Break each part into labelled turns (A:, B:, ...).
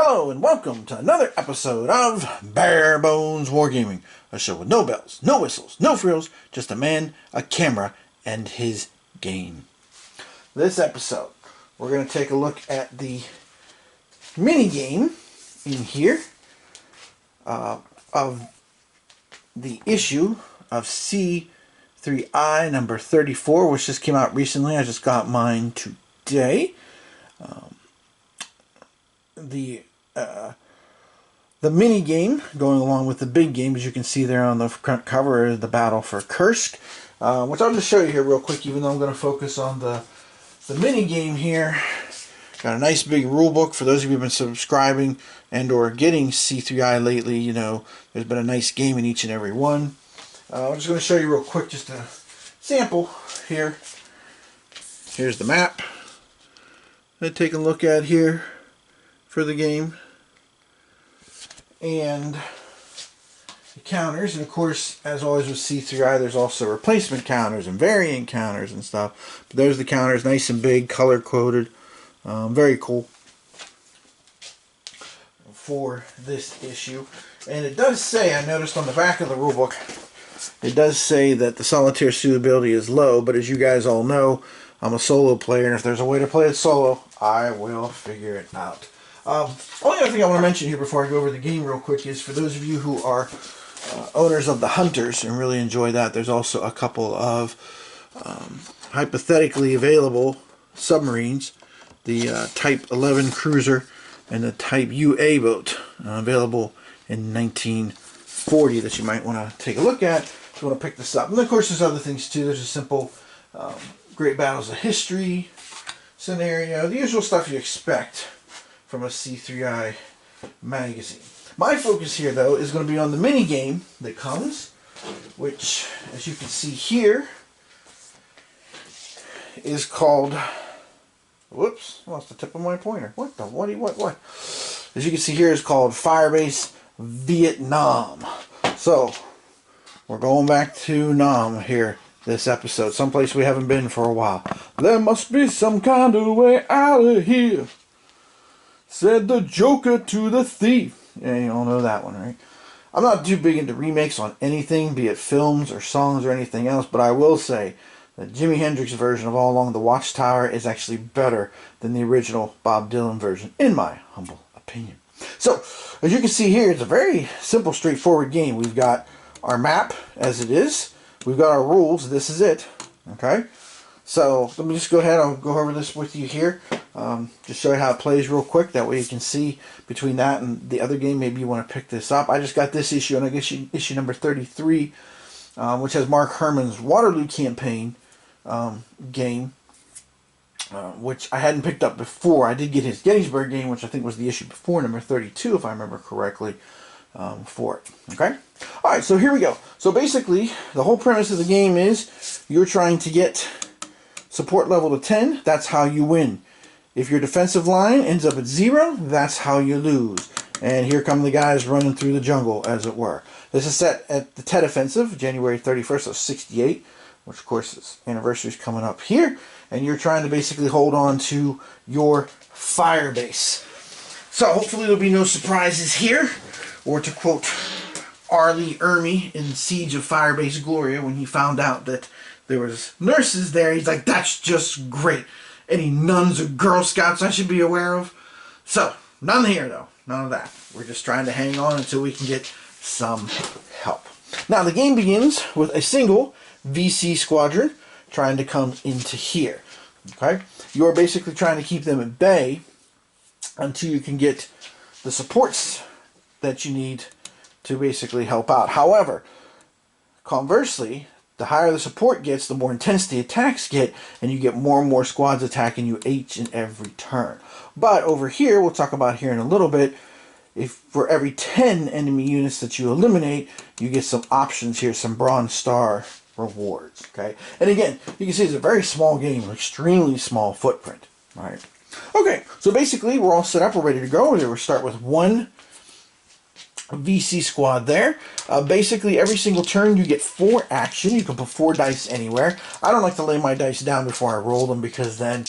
A: Hello and welcome to another episode of Bare Bones Wargaming, a show with no bells, no whistles, no frills, just a man, a camera, and his game. This episode, we're going to take a look at the mini game in here of the issue of C3I number 34, which just came out recently. I just got mine today. The mini game going along with the big game, as you can see there on the front cover, is the Battle for Kursk, which I'll just show you here real quick, even though I'm going to focus on the mini game here. Got a nice big rule book for those of you who've been subscribing and or getting C3I lately. You know, there's been a nice game in each and every one. I'm just going to show you real quick just a sample here. Here's the map that take a look at here for the game, and the counters. And of course, as always with C3I, there's also replacement counters and variant counters and stuff. But there's the counters, nice and big, color coded, very cool for this issue. And it does say, I noticed on the back of the rulebook, it does say that the solitaire suitability is low, but as you guys all know, I'm a solo player, and if there's a way to play it solo, I will figure it out. Only other thing I want to mention here before I go over the game real quick is for those of you who are owners of the Hunters and really enjoy that, there's also a couple of hypothetically available submarines, the Type 11 cruiser and the Type UA boat, available in 1940 that you might want to take a look at if you want to pick this up. And of course there's other things too. There's a simple Great Battles of History scenario, the usual stuff you expect from a C3I magazine. My focus here, though, is going to be on the mini game that comes, which, as you can see here, is called, whoops, lost the tip of my pointer. What? As you can see here, is called Firebase Vietnam. So, we're going back to Nam here this episode, someplace we haven't been for a while. There must be some kind of way out of here, said the Joker to the thief. Yeah, you all know that one, right? I'm not too big into remakes on anything, be it films or songs or anything else, but I will say that Jimi Hendrix's version of All Along the Watchtower is actually better than the original Bob Dylan version, in my humble opinion. So, as you can see here, it's a very simple, straightforward game. We've got our map, as it is. We've got our rules. This is it. Okay? So, let me just go ahead. I'll go over this with you here. Just show you how it plays real quick. That way you can see between that and the other game, maybe you want to pick this up. I just got this issue, and I guess issue number 33, which has Mark Herman's Waterloo campaign game, which I hadn't picked up before. I did get his Gettysburg game, which I think was the issue before, number 32, if I remember correctly, for it. Okay? Alright, so here we go. So basically, the whole premise of the game is you're trying to get support level to 10. That's how you win. If your defensive line ends up at 0, that's how you lose. And here come the guys running through the jungle, as it were. This is set at the Tet Offensive, January 31st of 68, which of course is anniversary is coming up here. And you're trying to basically hold on to your Firebase. So hopefully there'll be no surprises here. Or to quote R. Lee Ermey in Siege of Firebase Gloria, when he found out that there was nurses there, he's like, that's just great. Any nuns or Girl Scouts I should be aware of? So, none here though. None of that. We're just trying to hang on until we can get some help. Now, the game begins with a single VC squadron trying to come into here. Okay? You're basically trying to keep them at bay until you can get the supports that you need to basically help out. However, conversely, the higher the support gets, the more intense the attacks get, and you get more and more squads attacking you each and every turn. But over here, we'll talk about here in a little bit, if for every 10 enemy units that you eliminate, you get some options here, some Bronze Star rewards. Okay, and again, you can see it's a very small game, extremely small footprint. All right. Okay, so basically, we're all set up, we're ready to go. We'll start with one VC squad there. Basically, every single turn you get 4 action. You can put 4 dice anywhere. I don't like to lay my dice down before I roll them, because then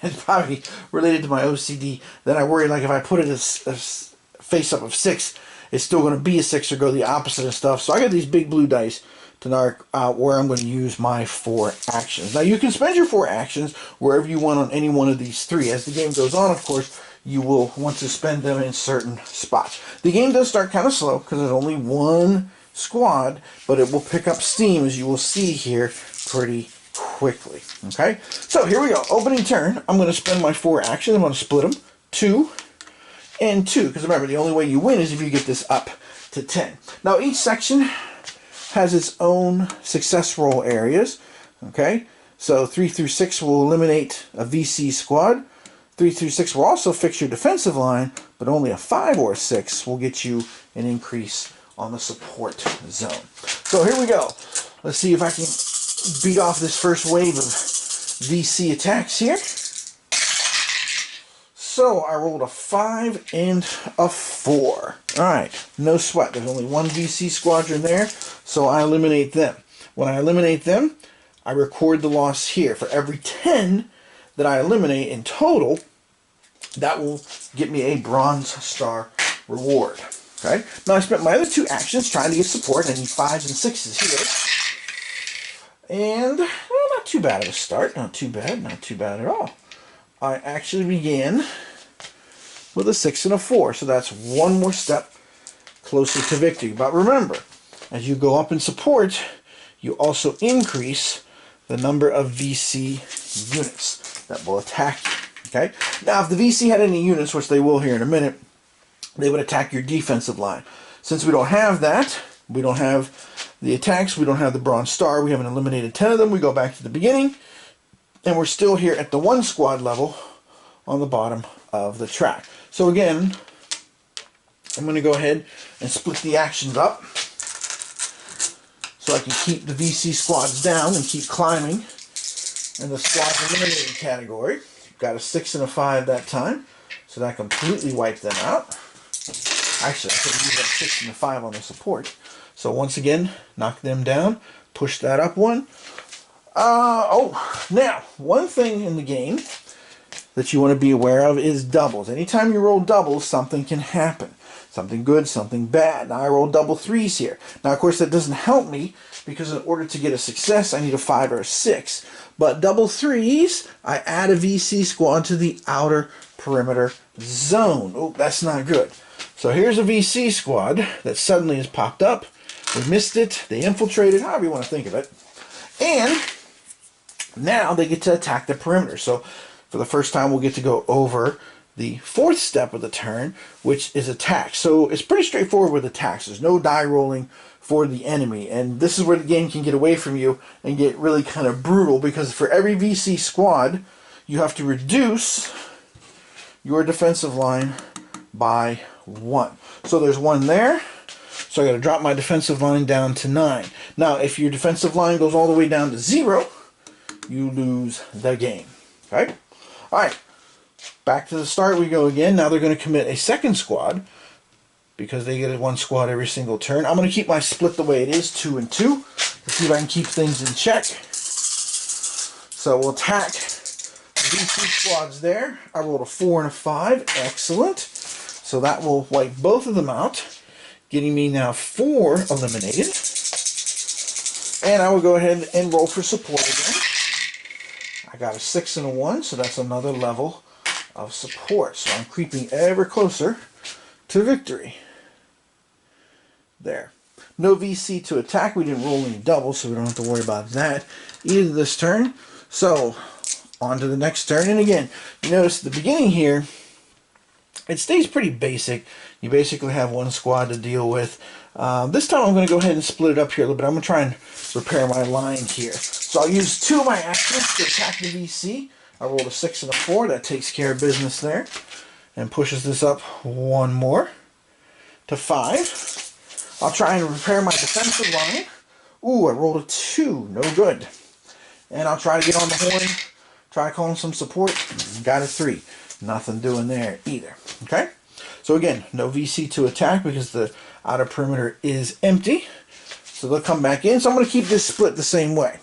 A: it's probably related to my OCD. Then I worry, like, if I put it as face up of 6, it's still going to be a 6 or go the opposite and stuff. So I got these big blue dice to mark out where I'm going to use my 4 actions. Now you can spend your 4 actions wherever you want on any one of these 3. As the game goes on, of course, you will want to spend them in certain spots. The game does start kind of slow because there's only 1 squad, but it will pick up steam, as you will see here, pretty quickly. Okay, so here we go. Opening turn, I'm going to spend my 4 actions. I'm going to split them 2 and 2, because remember, the only way you win is if you get this up to 10. Now each section has its own success roll areas. Okay, so 3 through 6 will eliminate a VC squad. 3 through 6 will also fix your defensive line, but only a 5 or 6 will get you an increase on the support zone. So here we go. Let's see if I can beat off this first wave of VC attacks here. So I rolled a 5 and a 4. Alright, no sweat. There's only 1 VC squadron there, so I eliminate them. When I eliminate them, I record the loss here. For every 10 that I eliminate in total, that will get me a bronze star reward. Okay. Now I spent my other 2 actions trying to get support. I need 5s and 6s here. And well, not too bad of a start. Not too bad. Not too bad at all. I actually began with a 6 and a 4. So that's 1 more step closer to victory. But remember, as you go up in support, you also increase the number of VC units that will attack you. Okay. Now, if the VC had any units, which they will here in a minute, they would attack your defensive line. Since we don't have that, we don't have the attacks, we don't have the bronze star, we haven't eliminated 10 of them, we go back to the beginning, and we're still here at the 1 squad level on the bottom of the track. So again, I'm going to go ahead and split the actions up so I can keep the VC squads down and keep climbing in the squad eliminated category. Got a 6 and a 5 that time, so that completely wiped them out. Actually, I could use that 6 and a 5 on the support. So once again, knock them down, push that up 1. Now, one thing in the game that you want to be aware of is doubles. Anytime you roll doubles, something can happen. Something good, something bad. Now I rolled double 3s here. Now, of course, that doesn't help me because in order to get a success, I need a 5 or a 6. But double 3s, I add a VC squad to the outer perimeter zone. Oh, that's not good. So here's a VC squad that suddenly has popped up. We missed it. They infiltrated, however you want to think of it. And now they get to attack the perimeter. So for the first time, we'll get to go over the 4th step of the turn, which is attack. So it's pretty straightforward with attacks. There's no die rolling for the enemy. And this is where the game can get away from you and get really kind of brutal, because for every VC squad, you have to reduce your defensive line by 1. So there's 1 there. So I got to drop my defensive line down to 9. Now, if your defensive line goes all the way down to 0, you lose the game. Okay? All right. Back to the start we go again. Now they're going to commit a 2nd squad because they get 1 squad every single turn. I'm going to keep my split the way it is, 2 and 2. Let's see if I can keep things in check. So we'll attack these 2 squads there. I rolled a 4 and a 5. Excellent. So that will wipe both of them out, getting me now 4 eliminated. And I will go ahead and roll for support again. I got a 6 and a 1, so that's another level of support. So I'm creeping ever closer to victory. There. No VC to attack. We didn't roll any doubles, so we don't have to worry about that either this turn. So on to the next turn. And again, you notice at the beginning here, it stays pretty basic. You basically have 1 squad to deal with. This time I'm going to go ahead and split it up here a little bit. I'm going to try and repair my line here. So I'll use 2 of my actions to attack the VC. I rolled a 6 and a 4. That takes care of business there. And pushes this up 1 more to 5. I'll try and repair my defensive line. Ooh, I rolled a 2. No good. And I'll try to get on the horn. Try calling some support. Got a 3. Nothing doing there either. Okay? So again, no VC to attack because the outer perimeter is empty. So they'll come back in. So I'm going to keep this split the same way.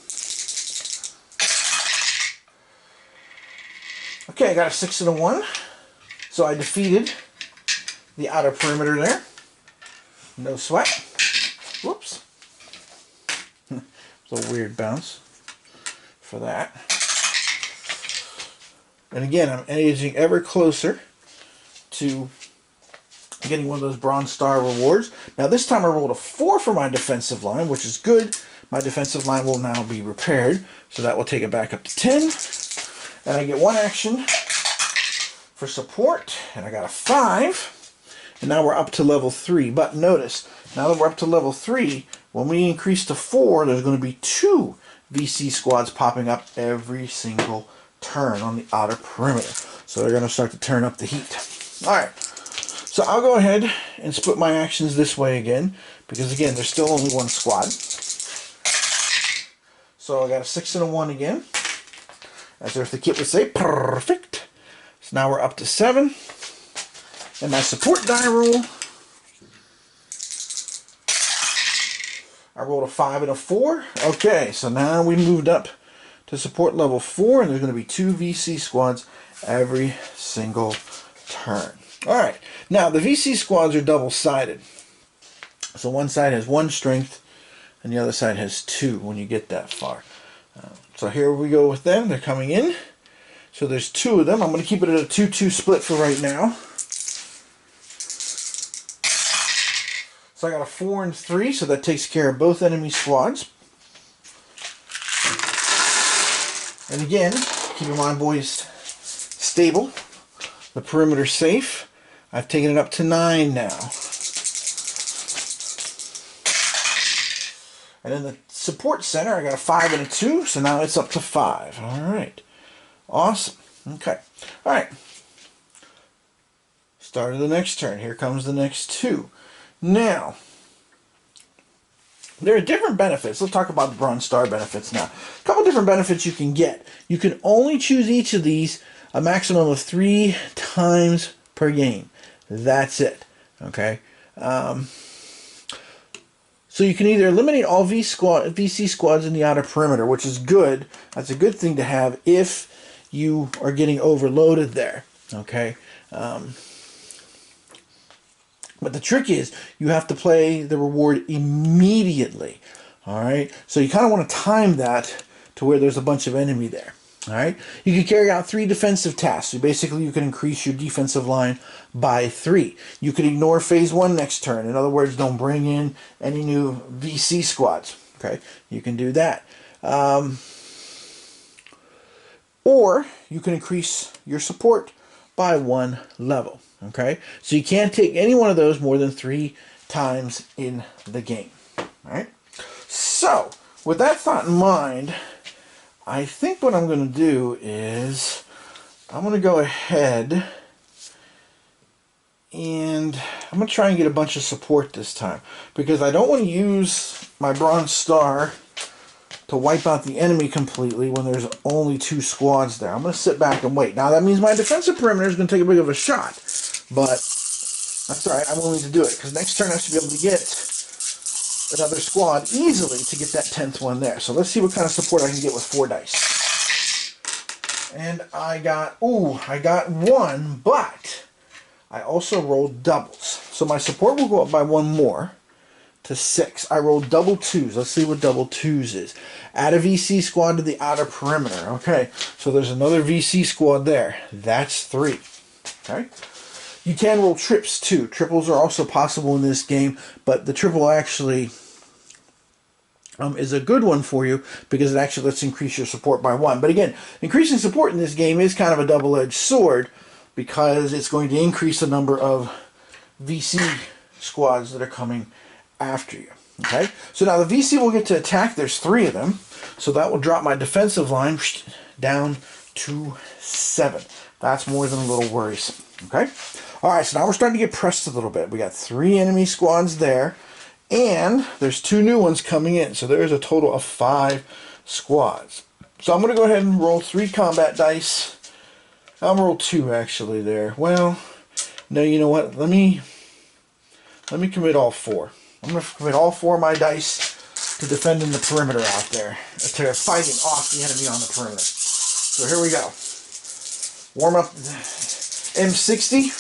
A: Okay, I got a 6 and a 1. So I defeated the outer perimeter there. No sweat. Whoops. It's a weird bounce for that. And again, I'm edging ever closer to getting one of those Bronze Star rewards. Now this time I rolled a 4 for my defensive line, which is good. My defensive line will now be repaired, so that will take it back up to 10. And I get 1 action for support, and I got a 5. And now we're up to level 3. But notice, now that we're up to level 3, when we increase to 4, there's going to be 2 VC squads popping up every single turn on the outer perimeter. So they're going to start to turn up the heat. Alright, so I'll go ahead and split my actions this way again, because again, there's still only 1 squad. So I got a 6 and a 1 again. As if the kit would say, perfect. So now we're up to 7. And my support die roll, I rolled a 5 and a 4. Okay, so now we moved up to support level 4, and there's going to be 2 VC squads every single turn. Alright, now the VC squads are double-sided. So one side has 1 strength, and the other side has 2 when you get that far. So here we go with them. They're coming in. So there's 2 of them. I'm going to keep it at a 2-2 split for right now. So I got a 4 and 3, so that takes care of both enemy squads. And again, keep in mind, boys, stable. The perimeter safe. I've taken it up to 9 now. And in the support center, I got a 5 and a 2, so now it's up to 5. Alright. Awesome. Okay. Alright. Start of the next turn. Here comes the next 2. Now, there are different benefits. Let's talk about the Bronze Star benefits now. A couple different benefits you can get. You can only choose each of these a maximum of 3 times per game. That's it. Okay? So you can either eliminate all VC squads in the outer perimeter, which is good. That's a good thing to have if you are getting overloaded there. Okay? But the trick is you have to play the reward immediately. Alright? So you kind of want to time that to where there's a bunch of enemy there. Alright? You can carry out 3 defensive tasks. So basically you can increase your defensive line by 3. You can ignore phase 1 next turn. In other words, don't bring in any new VC squads. Okay? You can do that. Or you can increase your support by 1 level. Okay? So you can't take any one of those more than 3 times in the game. Alright? So, with that thought in mind, I think what I'm going to do is I'm going to go ahead and I'm going to try and get a bunch of support this time, because I don't want to use my Bronze Star to wipe out the enemy completely when there's only 2 squads there. I'm going to sit back and wait. Now that means my defensive perimeter is going to take a bit of a shot, but that's alright. I'm willing to do it, because next turn I should be able to get another squad easily to get that 10th one there. So let's see what kind of support I can get with 4 dice. And I got 1, but I also rolled doubles. So my support will go up by 1 more to 6. I rolled double 2s. Let's see what double 2s is. Add a VC squad to the outer perimeter. Okay, so there's another VC squad there. That's 3. Okay. You can roll trips too. Triples are also possible in this game, but the triple actually is a good one for you because it actually lets increase your support by 1. But again, increasing support in this game is kind of a double-edged sword because it's going to increase the number of VC squads that are coming after you. Okay, so now the VC will get to attack. There's 3 of them, so that will drop my defensive line down to 7. That's more than a little worrisome. Okay, all right, so now we're starting to get pressed a little bit. We got 3 enemy squads there, and there's 2 new ones coming in, so there's a total of 5 squads. So I'm going to go ahead and roll 3 combat dice. I'll roll 2 actually there. Well, no, you know what? Let me commit all 4. I'm going to commit all 4 of my dice to defending the perimeter out there, to fighting off the enemy on the perimeter. So here we go. Warm up M60.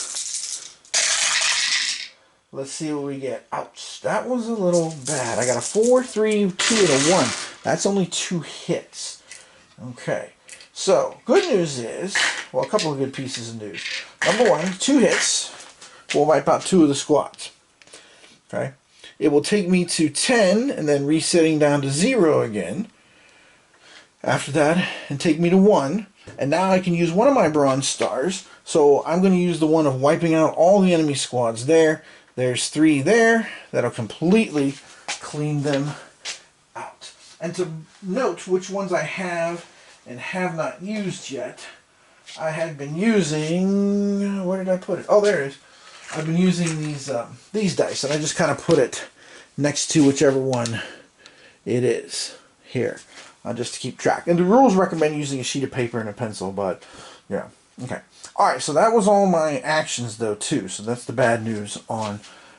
A: Let's see what we get. Ouch, that was a little bad. I got a 4, 3, 2, and a 1. That's only 2 hits. Okay, so good news is, well, a couple of good pieces of news. Number 1, 2 hits will wipe out 2 of the squads. Okay, it will take me to 10 and then resetting down to 0 again. After that, and take me to 1. And now I can use one of my bronze stars. So I'm going to use the one of wiping out all the enemy squads there. There's 3 there. That'll completely clean them out. And to note which ones I have and have not used yet, I had been using, where did I put it? Oh, there it is. I've been using these dice, and I just kind of put it next to whichever one it is here, just to keep track. And the rules recommend using a sheet of paper and a pencil, but yeah, okay. All right, so that was all my actions though too. So that's the bad news on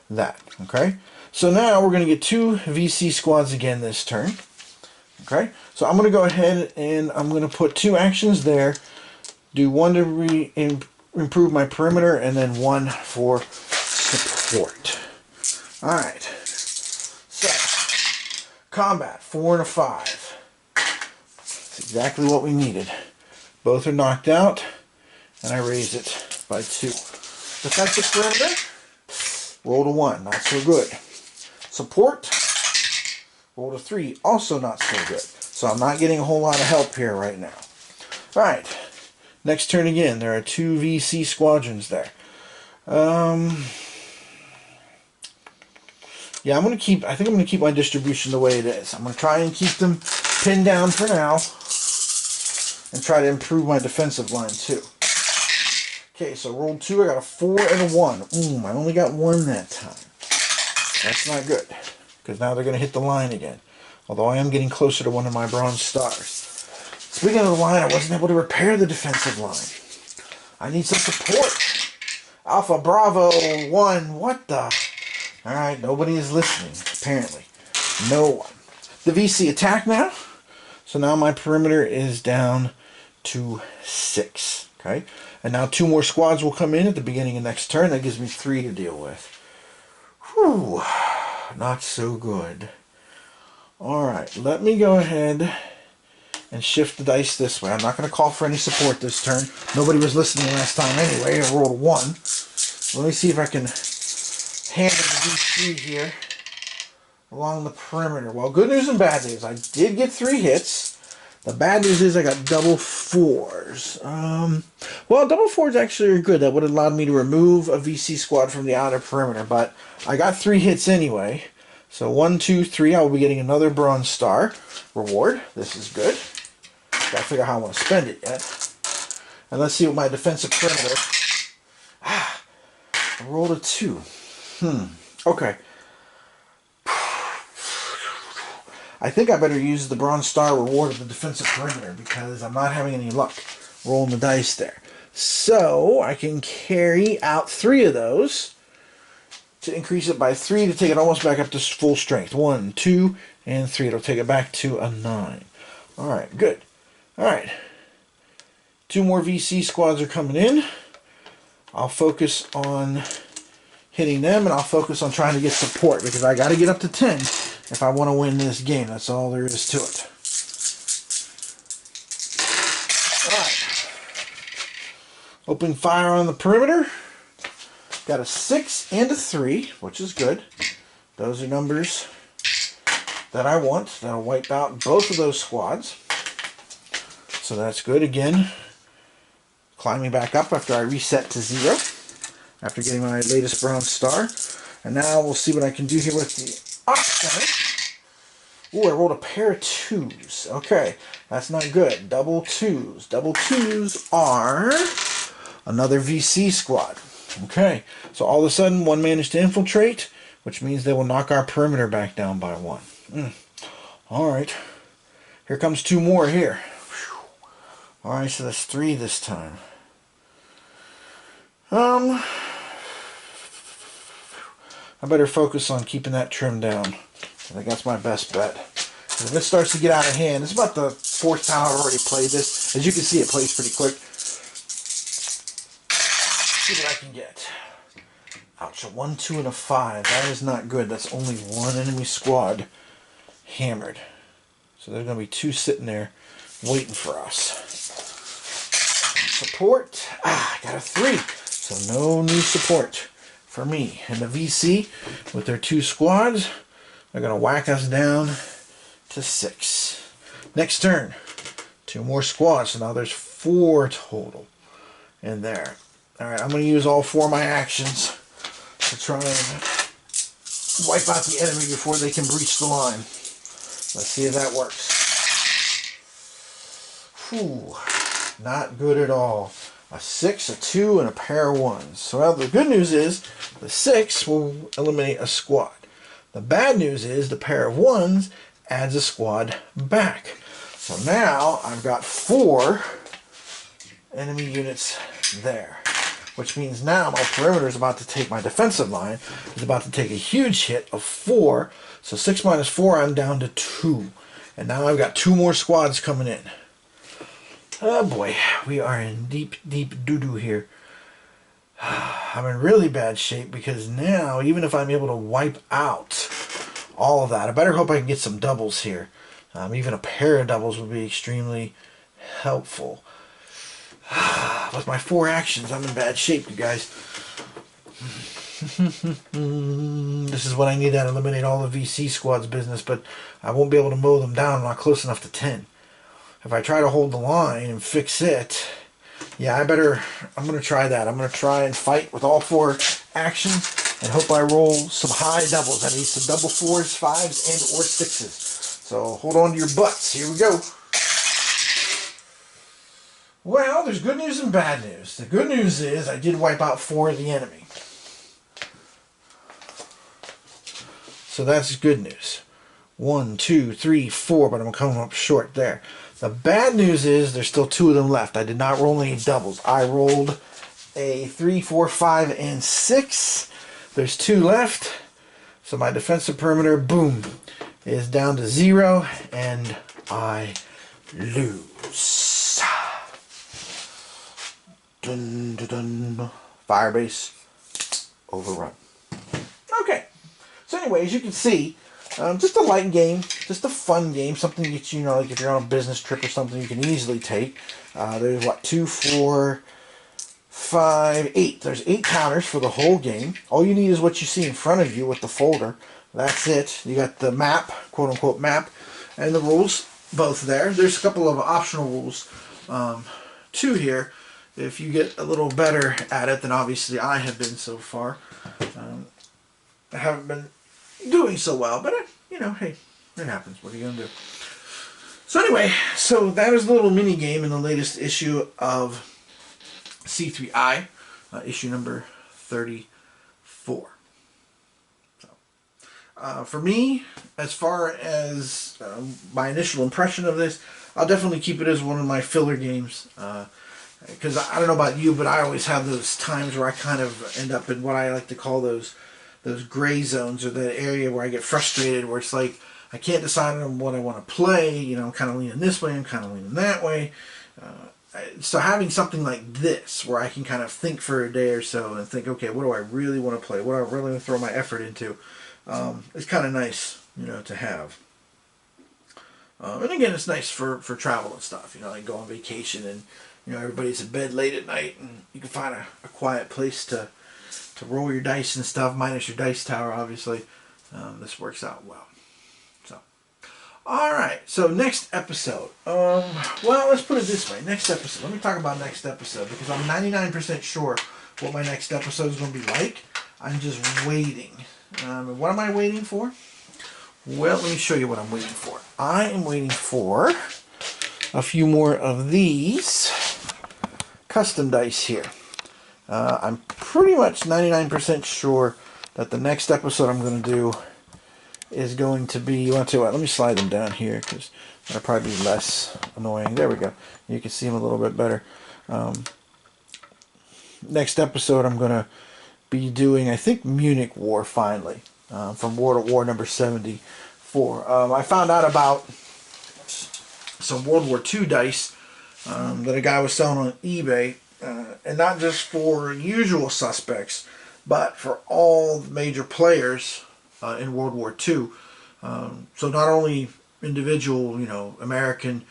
A: that. Okay, so now we're going to get 2 VC squads again this turn. Okay, so I'm going to go ahead and I'm going to put 2 actions there. Do 1 to improve my perimeter, and then 1 for support. All right. So combat 4 and a 5. That's exactly what we needed. Both are knocked out. And I raise it by 2. Defensive perimeter, roll to 1, not so good. Support, roll to 3, also not so good. So I'm not getting a whole lot of help here right now. Alright, next turn again. There are 2 VC squadrons there. Yeah, I think I'm going to keep my distribution the way it is. I'm going to try and keep them pinned down for now. And try to improve my defensive line too. Okay, so roll 2, I got a 4 and a 1. I only got 1 that time. That's not good, because now they're going to hit the line again. Although I am getting closer to one of my bronze stars. Speaking of the line, I wasn't able to repair the defensive line. I need some support. Alpha Bravo 1, what the? Alright, nobody is listening, apparently. No one. The VC attack now. So now my perimeter is down to 6. Okay, and now 2 more squads will come in at the beginning of next turn. That gives me 3 to deal with. Whew, not so good. Alright, let me go ahead and shift the dice this way. I'm not going to call for any support this turn. Nobody was listening last time anyway. I rolled a 1. Let me see if I can handle the V3 here along the perimeter. Well, good news and bad news. I did get 3 hits. The bad news is I got double 4s. Well, double 4s actually are good. That would have allowed me to remove a VC squad from the outer perimeter, but I got 3 hits anyway. So 1, 2, 3, I will be getting another bronze star reward. This is good. Gotta figure out how I want to spend it yet. And let's see what my defensive perimeter. I rolled a 2. Okay. I think I better use the bronze star reward of the defensive perimeter because I'm not having any luck rolling the dice there. So I can carry out 3 of those to increase it by 3 to take it almost back up to full strength. 1, 2, and 3. It'll take it back to a 9. Alright, good. Alright. 2 more VC squads are coming in. I'll focus on hitting them, and I'll focus on trying to get support because I got to get up to 10 if I want to win this game. That's all there is to it. Alright. Opening fire on the perimeter. Got a 6 and a 3, which is good. Those are numbers that I want. That'll wipe out both of those squads. So that's good. Again, climbing back up after I reset to 0. After getting my latest bronze star. And now we'll see what I can do here with the option. Ooh, I rolled a pair of 2s. Okay, that's not good. Double 2s. Double 2s are another VC squad. Okay, so all of a sudden one managed to infiltrate, which means they will knock our perimeter back down by 1. Alright, here comes 2 more here. Alright, so that's 3 this time. I better focus on keeping that trim down. I think that's my best bet. If it starts to get out of hand, it's about the 4th time I've already played this. As you can see, it plays pretty quick. can get. Ouch, a 1, 2, and a 5. That is not good. That's only one enemy squad hammered. So there's going to be 2 sitting there waiting for us. Support. I got a 3. So no new support for me. And the VC, with their 2 squads, they're going to whack us down to 6. Next turn, 2 more squads. So now there's 4 total in there. Alright, I'm going to use all 4 of my actions to try and wipe out the enemy before they can breach the line. Let's see if that works. Whew, not good at all. A 6, a 2, and a pair of 1s. So well, the good news is the 6 will eliminate a squad. The bad news is the pair of 1s adds a squad back. So now I've got 4 enemy units there. Which means now my perimeter is about to take, my defensive line is about to take a huge hit of 4. So 6 minus 4, I'm down to 2. And now I've got 2 more squads coming in. Oh boy, we are in deep, deep doo-doo here. I'm in really bad shape because now, even if I'm able to wipe out all of that, I better hope I can get some doubles here. Even a pair of doubles would be extremely helpful. With my 4 actions, I'm in bad shape, you guys. This is what I need to eliminate all the VC squad's business, but I won't be able to mow them down. I'm not close enough to 10. If I try to hold the line and fix it, yeah, I'm going to try that. I'm going to try and fight with all 4 actions and hope I roll some high doubles. I need some double 4s, 5s, and or 6s. So hold on to your butts. Here we go. Well, there's good news and bad news. The good news is I did wipe out 4 of the enemy. So that's good news. 1, 2, 3, 4, but I'm coming up short there. The bad news is there's still 2 of them left. I did not roll any doubles. I rolled a 3, 4, 5, and 6. There's 2 left. So my defensive perimeter, boom, is down to 0, and I lose. Dun, dun, dun. Firebase overrun. Okay. So anyway, as you can see, just a light game, just a fun game, something that, you know, like if you're on a business trip or something, you can easily take. There's what, 2, 4, 5, 8. There's 8 counters for the whole game. All you need is what you see in front of you with the folder. That's it. You got the map, quote unquote map, and the rules both there. There's a couple of optional rules too here. If you get a little better at it than obviously I have been so far. I haven't been doing so well, but you know, hey, it happens. What are you gonna do? So anyway, so that is the little mini game in the latest issue of C3I, issue number 34. So, for me, as far as my initial impression of this, I'll definitely keep it as one of my filler games. Because I don't know about you, but I always have those times where I kind of end up in what I like to call those gray zones, or that area where I get frustrated, where it's like I can't decide on what I want to play. You know, I'm kind of leaning this way, I'm kind of leaning that way. So having something like this, where I can kind of think for a day or so and think, okay, what do I really want to play? What do I really want to throw my effort into? It's kind of nice, you know, to have. And again, it's nice for travel and stuff. You know, like go on vacation and, you know, everybody's in bed late at night and you can find a quiet place to roll your dice and stuff, minus your dice tower, obviously. This works out well. So, alright, so next episode. Well, let's put it this way. Next episode. Let me talk about next episode, because I'm 99% sure what my next episode is going to be like. I'm just waiting. What am I waiting for? Well, let me show you what I'm waiting for. I am waiting for a few more of these custom dice here. I'm pretty much 99% sure that the next episode I'm going to do is going to be, you want to, let me slide them down here because they'll probably be less annoying. There we go. You can see them a little bit better. Next episode I'm going to be doing, I think, Munich War finally, from World War number 74. I found out about some World War II dice that a guy was selling on eBay. and not just for usual suspects, but for all major players in World War II. So not only individual, American,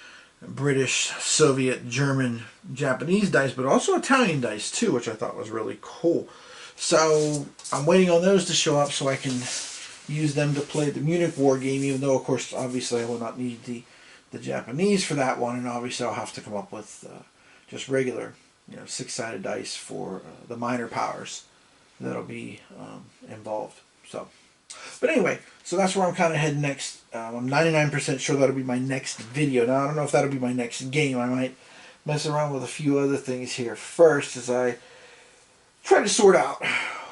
A: British, Soviet, German, Japanese dice, but also Italian dice too, which I thought was really cool. So I'm waiting on those to show up so I can use them to play the Munich war game, even though, of course, obviously I will not need the Japanese for that one, and obviously I'll have to come up with just regular, six-sided dice for the minor powers that'll be involved. So, but anyway, so that's where I'm kind of heading next. I'm 99% sure that'll be my next video. Now, I don't know if that'll be my next game. I might mess around with a few other things here first as I try to sort out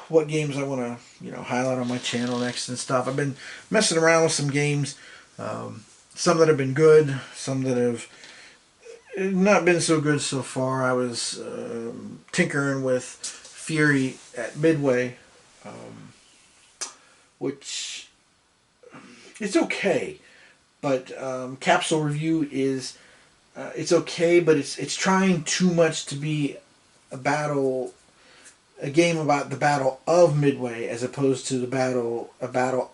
A: what games I want to, highlight on my channel next and stuff. I've been messing around with some games, some that have been good, some that have not been so good so far. I was tinkering with Fury at Midway, which it's okay, but Capsule Review is it's okay, but it's trying too much to be a game about the Battle of Midway as opposed to a battle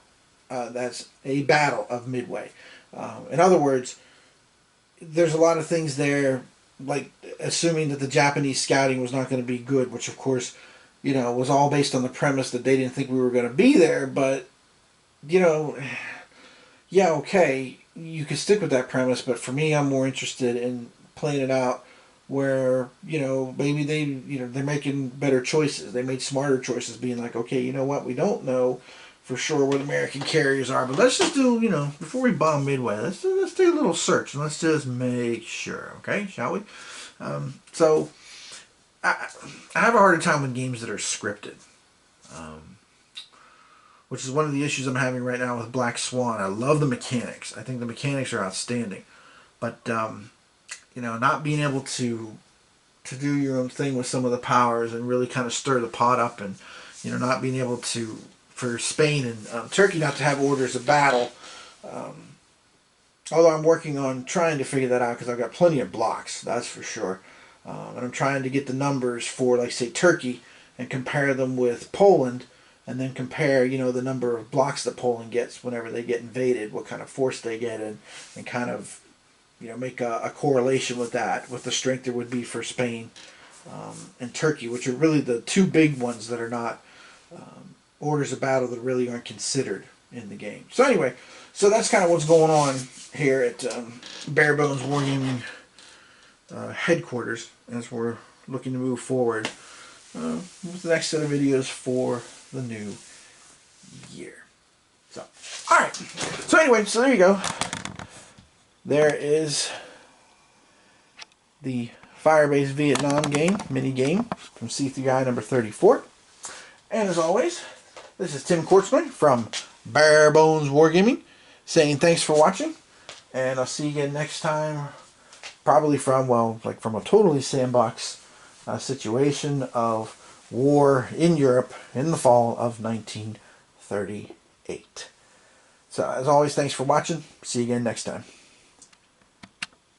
A: that's a Battle of Midway. In other words, there's a lot of things there, like assuming that the Japanese scouting was not going to be good, which of course, was all based on the premise that they didn't think we were going to be there. But, yeah, okay, you could stick with that premise, but for me, I'm more interested in playing it out where, maybe they're making better choices. They made smarter choices, being like, okay, you know what, we don't know for sure where the American carriers are, but let's just do, before we bomb Midway, let's do a little search and let's just make sure, okay, shall we? So I have a harder time with games that are scripted, which is one of the issues I'm having right now with Black Swan. I love the mechanics. I think the mechanics are outstanding, but not being able to do your own thing with some of the powers and really kind of stir the pot up, and not being able to, for Spain and Turkey, not to have orders of battle. Although I'm working on trying to figure that out because I've got plenty of blocks, that's for sure. And I'm trying to get the numbers for, like, say, Turkey and compare them with Poland, and then compare, the number of blocks that Poland gets whenever they get invaded, what kind of force they get in, and kind of, make a correlation with that, with the strength there would be for Spain and Turkey, which are really the two big ones that are not orders of battle, that really aren't considered in the game. So anyway, so that's kind of what's going on here at Bare Bones Wargaming headquarters as we're looking to move forward with the next set of videos for the new year. So, alright. So anyway, so there you go. There is the Firebase Vietnam game, mini game from C3I number 34. And as always, this is Tim Kortzman from Bare Bones Wargaming saying thanks for watching, and I'll see you again next time, probably from a totally sandbox situation of war in Europe in the fall of 1938. So as always, thanks for watching. See you again next time.